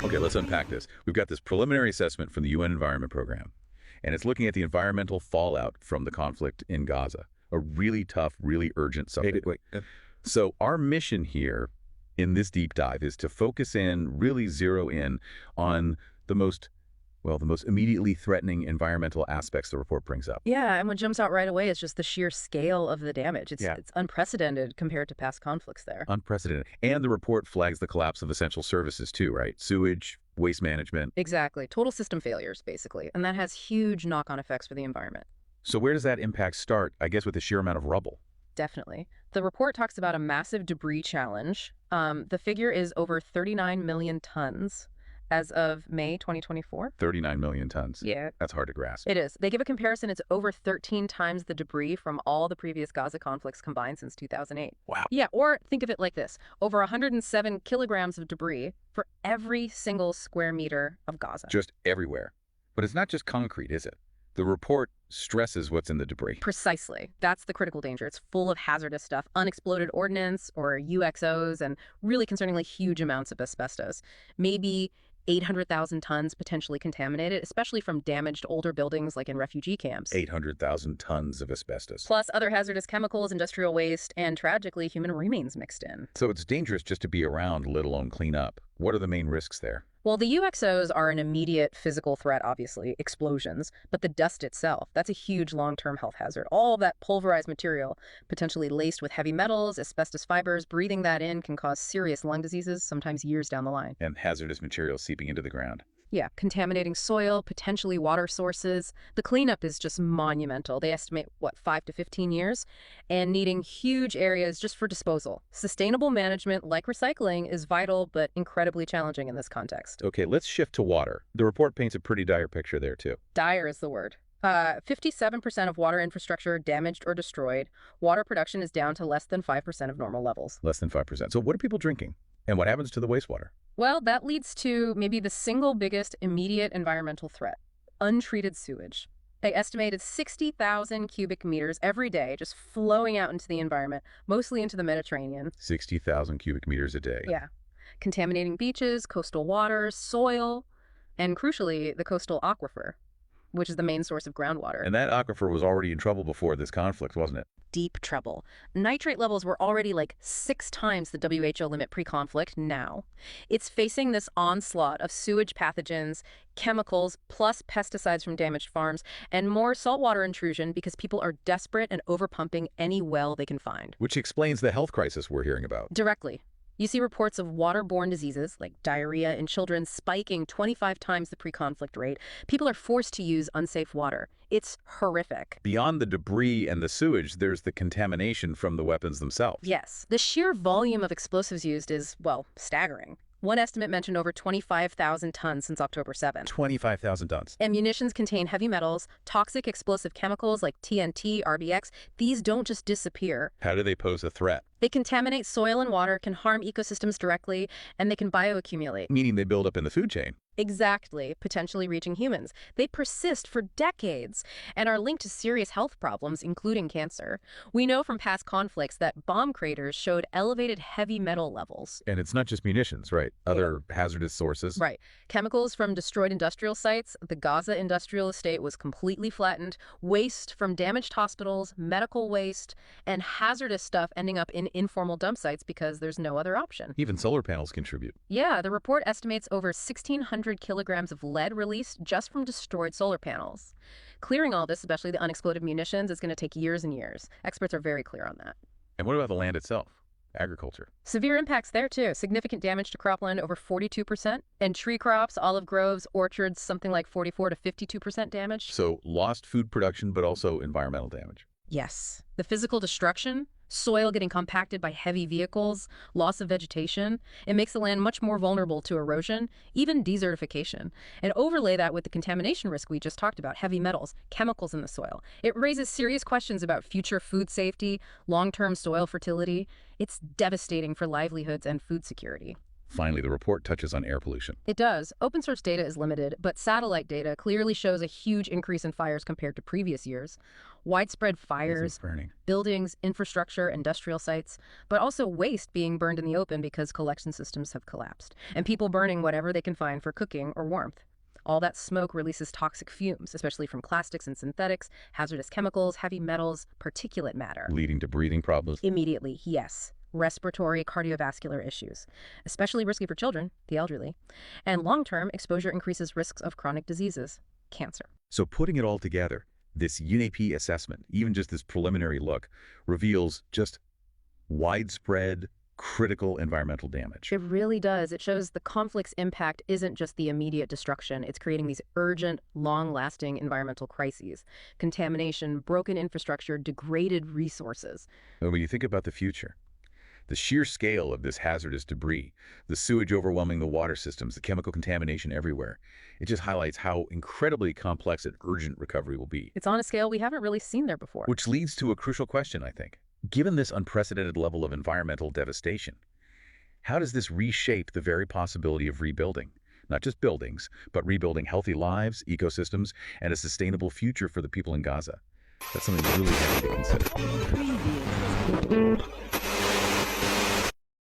Okay, let's unpack this. We've got this preliminary assessment from the UN Environment Program, and it's looking at the environmental fallout from the conflict in Gaza. A really tough, really urgent subject. Wait. So our mission here in this deep dive is to focus in, really zero in on the most immediately threatening environmental aspects the report brings up. Yeah, and what jumps out right away is just the sheer scale of the damage. It's unprecedented compared to past conflicts there. Unprecedented. And the report flags the collapse of essential services too, right? Sewage, waste management. Exactly. Total system failures, basically. And that has huge knock-on effects for the environment. So where does that impact start? I guess with the sheer amount of rubble. Definitely. The report talks about a massive debris challenge. The figure is over 39 million tons as of May 2024. 39 million tons. Yeah. That's hard to grasp. It is. They give a comparison. It's over 13 times the debris from all the previous Gaza conflicts combined since 2008. Wow. Yeah, or think of it like this. Over 107 kilograms of debris for every single square meter of Gaza. Just everywhere. But it's not just concrete, is it? The report stresses what's in the debris. Precisely. That's the critical danger. It's full of hazardous stuff, unexploded ordnance or UXOs, and really concerningly huge amounts of asbestos. Maybe 800,000 tons potentially contaminated, especially from damaged older buildings like in refugee camps. 800,000 tons of asbestos. Plus other hazardous chemicals, industrial waste, and tragically human remains mixed in. So it's dangerous just to be around, let alone clean up. What are the main risks there? Well, the UXOs are an immediate physical threat, obviously, explosions, but the dust itself, that's a huge long-term health hazard. All of that pulverized material, potentially laced with heavy metals, asbestos fibers, breathing that in can cause serious lung diseases, sometimes years down the line. And hazardous materials seeping into the ground. Yeah, contaminating soil, potentially water sources. The cleanup is just monumental. They estimate, 5 to 15 years, and needing huge areas just for disposal. Sustainable management, like recycling, is vital but incredibly challenging in this context. Okay, let's shift to water. The report paints a pretty dire picture there, too. Dire is the word. 57% of water infrastructure damaged or destroyed. Water production is down to less than 5% of normal levels. Less than 5%. So what are people drinking? And what happens to the wastewater? Well, that leads to maybe the single biggest immediate environmental threat, untreated sewage. They estimated 60,000 cubic meters every day just flowing out into the environment, mostly into the Mediterranean. 60,000 cubic meters a day. Yeah. Contaminating beaches, coastal waters, soil, and crucially, the coastal aquifer, which is the main source of groundwater. And that aquifer was already in trouble before this conflict, wasn't it? Deep trouble. Nitrate levels were already like 6 times the WHO limit pre-conflict now. It's facing this onslaught of sewage pathogens, chemicals, plus pesticides from damaged farms, and more saltwater intrusion because people are desperate and overpumping any well they can find. Which explains the health crisis we're hearing about. Directly. You see reports of waterborne diseases like diarrhea in children spiking 25 times the pre-conflict rate. People are forced to use unsafe water. It's horrific. Beyond the debris and the sewage, there's the contamination from the weapons themselves. Yes. The sheer volume of explosives used is, staggering. One estimate mentioned over 25,000 tons since October 7th. 25,000 tons. And munitions contain heavy metals, toxic explosive chemicals like TNT, RBX. These don't just disappear. How do they pose a threat? They contaminate soil and water, can harm ecosystems directly, and they can bioaccumulate. Meaning they build up in the food chain. Exactly, potentially reaching humans. They persist for decades and are linked to serious health problems, including cancer. We know from past conflicts that bomb craters showed elevated heavy metal levels. And it's not just munitions, right? Other hazardous sources. Right. Chemicals from destroyed industrial sites. The Gaza industrial estate was completely flattened. Waste from damaged hospitals, medical waste, and hazardous stuff ending up in informal dump sites because there's no other option. Even solar panels contribute. Yeah, the report estimates over 1,600 kilograms of lead released just from destroyed solar panels. Clearing all this, especially the unexploded munitions, is going to take years and years. Experts are very clear on that. And what about the land itself? Agriculture. Severe impacts there, too. Significant damage to cropland, over 42%. And tree crops, olive groves, orchards, something like 44 to 52% damage. So lost food production, but also environmental damage. Yes. The physical destruction, soil getting compacted by heavy vehicles, loss of vegetation, it makes the land much more vulnerable to erosion, even desertification. And overlay that with the contamination risk we just talked about, heavy metals, chemicals in the soil. It raises serious questions about future food safety, long-term soil fertility. It's devastating for livelihoods and food security. Finally, the report touches on air pollution. It does. Open source data is limited, but satellite data clearly shows a huge increase in fires compared to previous years. Widespread fires, Burning. buildings, infrastructure, industrial sites, but also waste being burned in the open because collection systems have collapsed, and people burning whatever they can find for cooking or warmth. All that smoke releases toxic fumes, especially from plastics and synthetics, hazardous chemicals, heavy metals, particulate matter. Leading to breathing problems. Immediately, yes. Respiratory, cardiovascular issues, especially risky for children, the elderly. And long-term, exposure increases risks of chronic diseases, cancer. So putting it all together, this UNEP assessment, even just this preliminary look, reveals just widespread, critical environmental damage. It really does. It shows the conflict's impact isn't just the immediate destruction. It's creating these urgent, long-lasting environmental crises. Contamination, broken infrastructure, degraded resources. And when you think about the future, the sheer scale of this hazardous debris, the sewage overwhelming the water systems, the chemical contamination everywhere, it just highlights how incredibly complex and urgent recovery will be. It's on a scale we haven't really seen there before. Which leads to a crucial question, I think. Given this unprecedented level of environmental devastation, how does this reshape the very possibility of rebuilding? Not just buildings, but rebuilding healthy lives, ecosystems, and a sustainable future for the people in Gaza. That's something really heavy to consider.